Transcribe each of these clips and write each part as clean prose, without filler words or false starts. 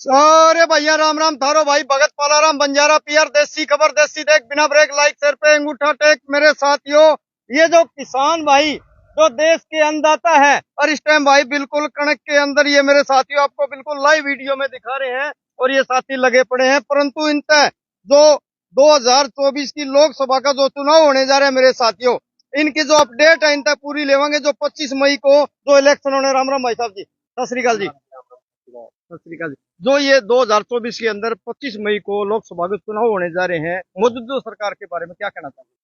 अरे भैया राम राम थारो भाई भगत पालाराम बंजारा पीआर देसी खबर देसी देख बिना ब्रेक लाइक सिर पे अंगूठा टेक मेरे साथियों। ये जो किसान भाई जो देश के अन्नदाता है और इस टाइम भाई बिल्कुल कणक के अंदर ये मेरे साथियों आपको बिल्कुल लाइव वीडियो में दिखा रहे हैं और ये साथी लगे पड़े हैं। परंतु इन तय जो 2024 की लोकसभा का जो चुनाव होने जा रहे हैं मेरे साथियों, इनकी जो अपडेट है इन तक पूरी लेवांगे। जो 25 मई को जो इलेक्शन होने, राम राम भाई साहब जी, सत श्री अकाल जी। सत श्री अकाल जी। जो ये 2024 के अंदर 25 मई को लोकसभा के चुनाव होने जा रहे हैं, मौजूदा सरकार के बारे में क्या कहना चाहते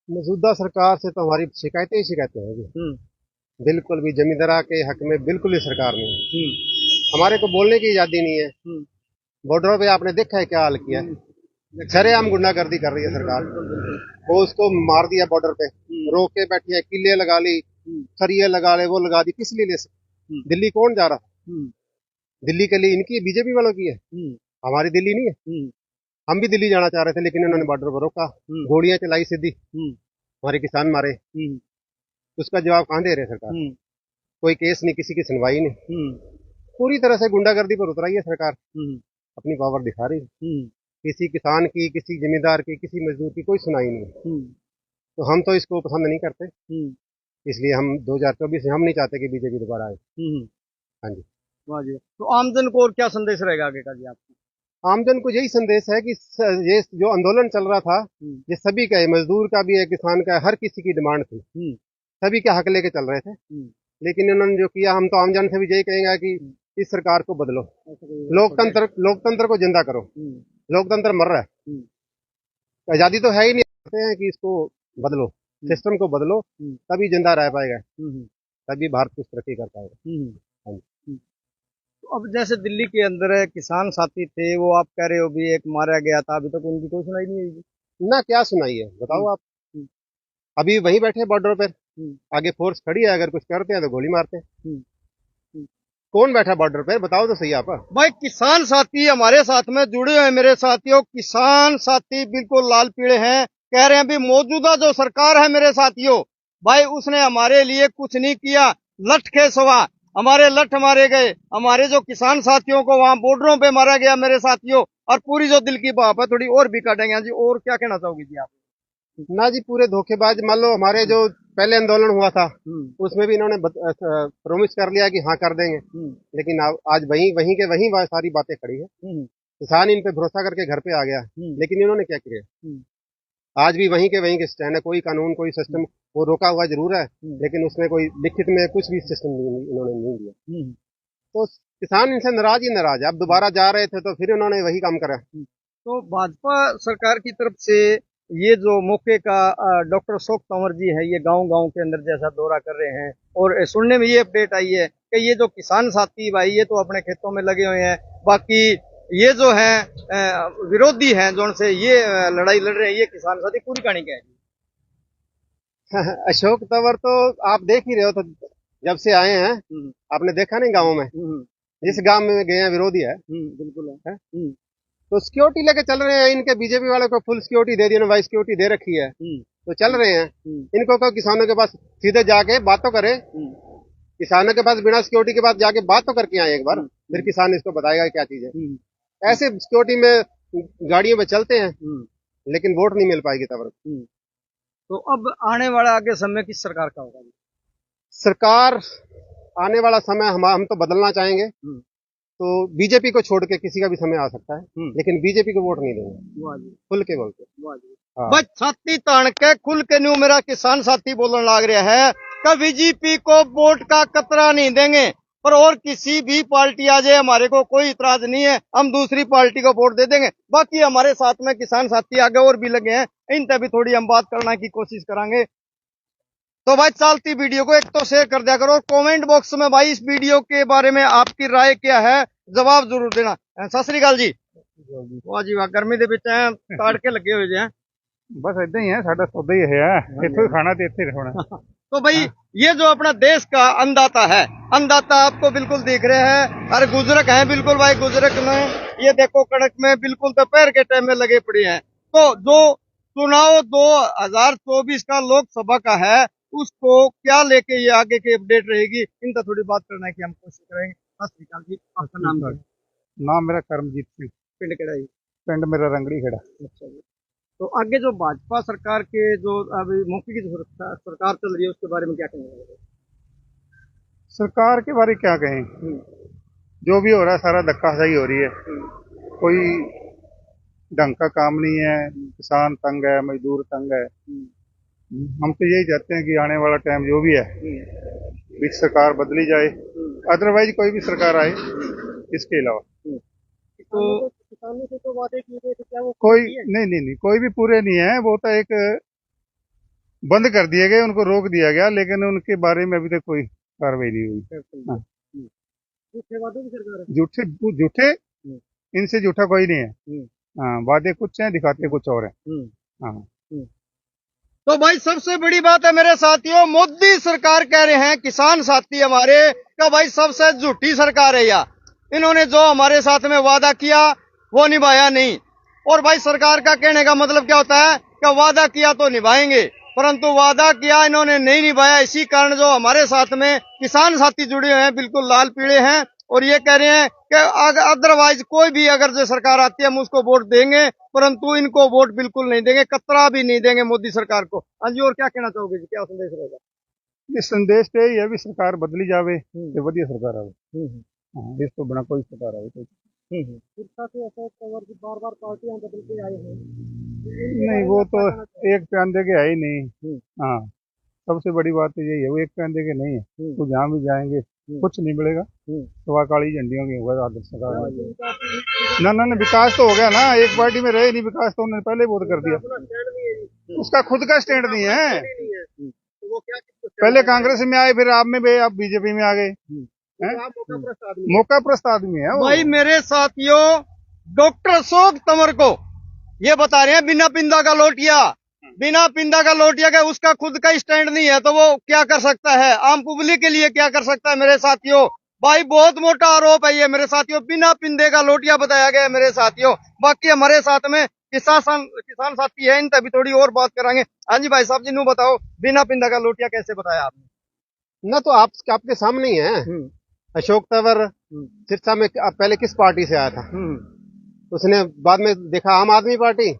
मौजूदा सरकार से तो हमारी शिकायतें ही शिकायतें हैं जी। हैं? बिल्कुल भी जमींदारा के हक में बिल्कुल ही सरकार नहीं है। हमारे को बोलने की आजादी नहीं है। बॉर्डरों पे आपने देखा है क्या हाल किया है। सरेआम गुंडागर्दी कर रही है सरकार। वो उसको मार दिया बॉर्डर पे, रोक के बैठी है, किले लगा ली, सरिये लगा ले, वो लगा दी। किस लिए दिल्ली कौन जा रहा? दिल्ली के लिए इनकी बीजेपी वालों की है, हमारी दिल्ली नहीं है। हम भी दिल्ली जाना चाह रहे थे लेकिन इन्होंने बॉर्डर पर रोका, गोलियां चलाई सीधी, हमारे किसान मारे। उसका जवाब कहाँ दे रहे सरकार? कोई केस नहीं, किसी की सुनवाई नहीं। पूरी तरह से गुंडागर्दी पर उतर आई है सरकार, अपनी पावर दिखा रही है। किसी किसान की, किसी जमींदार की, किसी मजदूर की कोई सुनाई नहीं। तो हम तो इसको पसंद नहीं करते, इसलिए हम 2024 में हम नहीं चाहते कि बीजेपी दोबारा आए। हाँ जी। वाह जी। तो आमजन को और क्या संदेश रहेगा आगे का जी आपको? आमजन को यही संदेश है कि ये जो आंदोलन चल रहा था, ये सभी का है, मजदूर का भी है, किसान का है, हर किसी की डिमांड थी। सभी के हक लेके चल रहे थे। लेकिन इन्होंने जो किया, हम तो आमजन से भी यही कहेंगे कि इस सरकार को बदलो, लोकतंत्र को जिंदा करो। लोकतंत्र मर रहा है, आजादी तो है ही नहीं। कहते हैं कि इसको बदलो, सिस्टम को बदलो, तभी जिंदा रह पाएगा, तभी भारत कुछ तरक्की कर पाएगा। तो अब जैसे दिल्ली के अंदर किसान साथी थे, वो आप कह रहे हो भी एक मारा गया था, अभी तक उनकी कोई सुनाई नहीं हुई ना क्या सुनाई है बताओ आप? अभी वहीं बैठे बॉर्डर पर, आगे फोर्स खड़ी है, अगर कुछ करते हैं तो गोली मारते हैं। कौन बैठा बॉर्डर पर बताओ तो सही आप। भाई किसान साथी हमारे साथ में जुड़े हुए हैं मेरे साथियों। किसान साथी बिल्कुल लाल पीले हैं, कह रहे हैं भी मौजूदा जो सरकार है मेरे साथियों, भाई उसने हमारे लिए कुछ नहीं किया। लठ के सवा हमारे लठ मारे गए, हमारे जो किसान साथियों को वहां बॉर्डरों पे मारा गया मेरे साथियों। और पूरी जो दिल की बात है थोड़ी और भी काटेंगे जी। और क्या कहना चाहोगे जी आप? ना जी, पूरे धोखेबाज। मान लो हमारे जो पहले आंदोलन हुआ था, उसमें भी इन्होंने प्रॉमिस कर लिया कि हाँ कर देंगे, लेकिन आज वहीं के वहीं सारी बातें खड़ी है। किसान इन पे भरोसा करके घर पे आ गया, लेकिन इन्होंने क्या किया? आज भी वहीं के स्टैंड है। कोई कानून, कोई सिस्टम, वो रोका हुआ जरूर है, लेकिन उसमें कोई लिखित में कुछ भी सिस्टम इन्होंने नहीं दिया। तो किसान इनसे नाराज ही नाराज है। अब दोबारा जा रहे थे तो फिर उन्होंने वही काम करा। तो भाजपा सरकार की तरफ से ये जो मौके का डॉक्टर अशोक तंवर जी है, ये गांव-गांव के अंदर जैसा दौरा कर रहे हैं और सुनने में ये अपडेट आई है कि ये जो किसान साथी भाई ये तो अपने खेतों में लगे हुए हैं, बाकी ये जो है विरोधी हैं जो उनसे ये लड़ाई लड़ रहे हैं, ये किसान साथी। पूरी कहानी क्या है? अशोक तंवर तो आप देख ही रहे हो, तो जब से आए हैं आपने देखा नहीं गाँव में? जिस गांव में गए हैं विरोधी है, बिल्कुल है। तो सिक्योरिटी लेके चल रहे हैं। इनके बीजेपी वालों को फुल सिक्योरिटी दे दी, वाइस सिक्योरिटी दे रखी है, तो चल रहे हैं। इनको कहो किसानों के पास सीधे जाके बात तो करे। किसानों के पास बिना सिक्योरिटी के पास जाके बात तो करके आए एक बार, फिर किसान इसको बताएगा क्या चीज है। ऐसे सिक्योरिटी में गाड़ियों में चलते हैं, लेकिन वोट नहीं मिल पाएगी तब। तो अब आने वाला आगे समय किस सरकार का होगा? सरकार आने वाला समय हम तो बदलना चाहेंगे, तो बीजेपी को छोड़ के किसी का भी समय आ सकता है, लेकिन बीजेपी को वोट नहीं देंगे, खुल के बोलते। हाँ। बस छाती तान के खुल के न्यू मेरा किसान साथी बोलने लग रहा है कि बीजेपी को वोट का कतरा नहीं देंगे, पर और किसी भी पार्टी आ जाए हमारे को कोई इतराज नहीं है, हम दूसरी पार्टी को वोट दे देंगे। बाकी हमारे साथ में किसान साथी आगे और भी लगे हैं, इन तक भी थोड़ी हम बात करने की कोशिश करेंगे। तो भाई चलती वीडियो को एक तो शेयर कर दिया करो, कमेंट बॉक्स में भाई इस वीडियो के बारे में आपकी राय क्या है जवाब जरूर देना। सत श्री अकाल जी। वाह जी वाह, गर्मी ਦੇ ਵਿੱਚ ਤਾੜ ਕੇ ਲੱਗੇ ਹੋਏ ਜੇ। बस इदा ही है, साडा सौदा ही है, इत्थों खाना ते इत्थे रहना। तो भाई ये जो अपना देश का अन्नदाता है, अन्नदाता आपको बिल्कुल दिख रहे हैं और गुजरक है बिल्कुल भाई। गुजरक में ये देखो कड़क में बिल्कुल दोपहर के टाइम में लगे पड़े हैं। तो जो चुनाव 2024 का लोकसभा का है, उसको क्या लेके ये आगे की अपडेट रहेगी, इनका थोड़ी बात करने की हम कोशिश करेंगे। सत श्री अकाल जी, आपका नाम क्या है? नाम मेरा करमजीत सिंह, पिंड केड़ा जी? पिंड मेरा रंगड़ी खेड़ा। अच्छा जी। तो आगे जो भाजपा सरकार के जो अभी मौके की जो सरकार चल रही है उसके बारे में क्या कहेंगे? सरकार के बारे क्या कहें, जो भी हो रहा है सारा धक्काशाही हो रही है, कोई ढंग का काम नहीं है, किसान तंग है, मजदूर तंग है। हम तो यही चाहते हैं कि आने वाला टाइम जो भी है बीच सरकार बदली जाए, अदरवाइज कोई भी सरकार आए इसके अलावा। तो किसानों से तो वादे किए थे, क्या वो कोई नहीं, कोई भी पूरे नहीं है। वो तो एक बंद कर दिए गए, उनको रोक दिया गया, लेकिन उनके बारे में अभी तक कोई कार्रवाई नहीं हुई। हाँ। झूठे वादों की सरकार है। झूठे झूठे इनसे झूठा कोई नहीं है। हाँ, वादे कुछ हैं, दिखाते कुछ और हैं। हाँ। तो भाई सबसे बड़ी बात है मेरे साथियों, मोदी सरकार कह रहे हैं किसान साथी हमारे का भाई सबसे झूठी सरकार है या इन्होंने जो हमारे साथ में वादा किया वो निभाया नहीं। और भाई सरकार का कहने का मतलब क्या होता है कि वादा किया तो निभाएंगे, परंतु वादा किया इन्होंने नहीं निभाया। इसी कारण जो हमारे साथ में किसान साथी जुड़े हुए हैं बिल्कुल लाल पीले हैं और ये कह रहे हैं कि अदरवाइज कोई भी अगर जो सरकार आती है हम उसको वोट देंगे, परंतु इनको वोट बिल्कुल नहीं देंगे, कतरा भी नहीं देंगे मोदी सरकार को। हाँ जी, और क्या कहना चाहोगे जी, क्या संदेश रहेगा? ये संदेश तो यही है भी सरकार बदली जावे ते वधिया सरकार आवे। हाँ, इस तो बिना कोई सरकार आवे बार बार पार्टियां बदल के आए हैं, नहीं, वो तो एक पैन दे के है ही नहीं। हाँ, सबसे बड़ी बात तो यही है, वो एक पैन दे के नहीं है। तो जहाँ भी जाएंगे कुछ नहीं मिलेगा, सवा काली झंडियों की होगा आदर्श सरकार। ना, विकास तो हो गया ना, एक पार्टी में रहे नहीं, विकास तो उन्होंने पहले बहुत कर दिया। उसका खुद का स्टैंड नहीं है। पहले कांग्रेस में आए, फिर आप में भी, आप बीजेपी में आ गए। मौका प्रस्त आदमी है वो। भाई मेरे साथियों, डॉक्टर अशोक तंवर को ये बता रहे हैं बिना पिंदा का लोटिया का उसका खुद का स्टैंड नहीं है, तो वो क्या कर सकता है, आम पब्लिक के लिए क्या कर सकता है मेरे साथियों? भाई बहुत मोटा आरोप है ये मेरे साथियों, बिना पिंदे का लोटिया बताया गया है मेरे साथियों। बाकी हमारे साथ में किसान साथी है, इन तभी थोड़ी और बात करांगे। हाँ जी भाई साहब जी, नू बताओ बिना पिंदा का लोटिया कैसे बताया आपने? ना तो आपके सामने ही है। अशोक तंवर सिरसा में पहले किस पार्टी से आया था, उसने बाद में देखा आम आदमी पार्टी,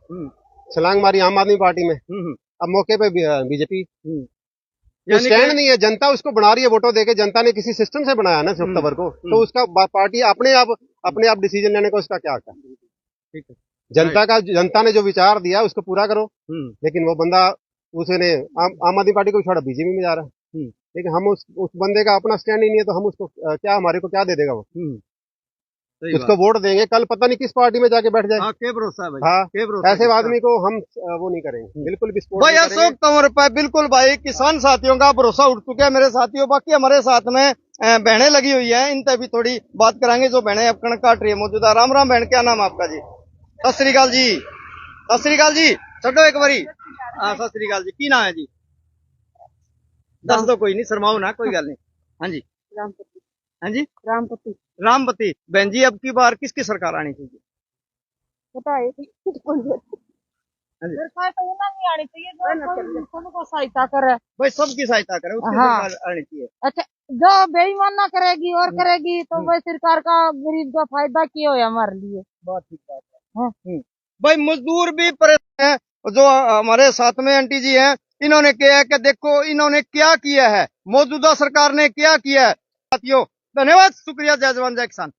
छलांग मारी आम आदमी पार्टी में, अब मौके पे बीजेपी। तो स्टैंड नहीं है, जनता उसको बना रही है वोटों देके, जनता ने किसी सिस्टम से बनाया ना अशोक तंवर को, तो उसका पार्टी अपने आप डिसीजन लेने को उसका क्या हक है? जनता ने जो विचार दिया उसको पूरा करो। लेकिन वो बंदा उसने आम आदमी पार्टी को छोड़ा बीजेपी में जा रहा है, लेकिन हम उस बंदे का अपना स्टैंड ही नहीं है, तो हम उसको क्या, हमारे को क्या दे देगा वो? उसको वोट देंगे, कल पता नहीं किस पार्टी में जाके बैठ जाए। हाँ, क्या भरोसा है भाई? हाँ, क्या भरोसा? ऐसे आदमी को हम वो नहीं करेंगे, बिल्कुल भी सपोर्ट भाई नहीं करेंगे। अशोक तंवर पर बिल्कुल भाई किसान साथियों का भरोसा उठ चुका है मेरे साथियों। बाकी हमारे साथ में बहनें लगी हुई है, इन तभी थोड़ी बात कराएंगे जो बहनें अब कणक काट रही है मौजूदा। राम राम बहन, क्या नाम आपका जी? सत श्री अकाल जी। सत श्री अकाल जी, छो एक बारी। हाँ, सत श्री अकाल जी, की नाम है जी? दस दो, कोई नहीं, शर्माओ ना, कोई गल नहीं। हाँ जी, रामपति। हाँ जी, रामपति। रामपति बहन जी, अब की बार किसकी सरकार आनी चाहिए? पता है सरकार तो उन्हें नहीं आनी चाहिए जो सबको सहायता करे। भाई सबकी सहायता करे उसकी हाँ। सरकार आनी चाहिए। अच्छा, जो बेईमान ना करेगी और करेगी तो वह सरकार का गरीब का फायदा क्या हो हमारे लिए? बहुत ठीक बात हाँ। है। भाई मजदूर भी परेशान है, जो हमारे साथ में आंटी जी हैं, इन्होंने क्या है कि देखो इन्होंने क्या किया है, मौजूदा सरकार ने क्या किया है। साथियों धन्यवाद, शुक्रिया, जय जवान जय किसान।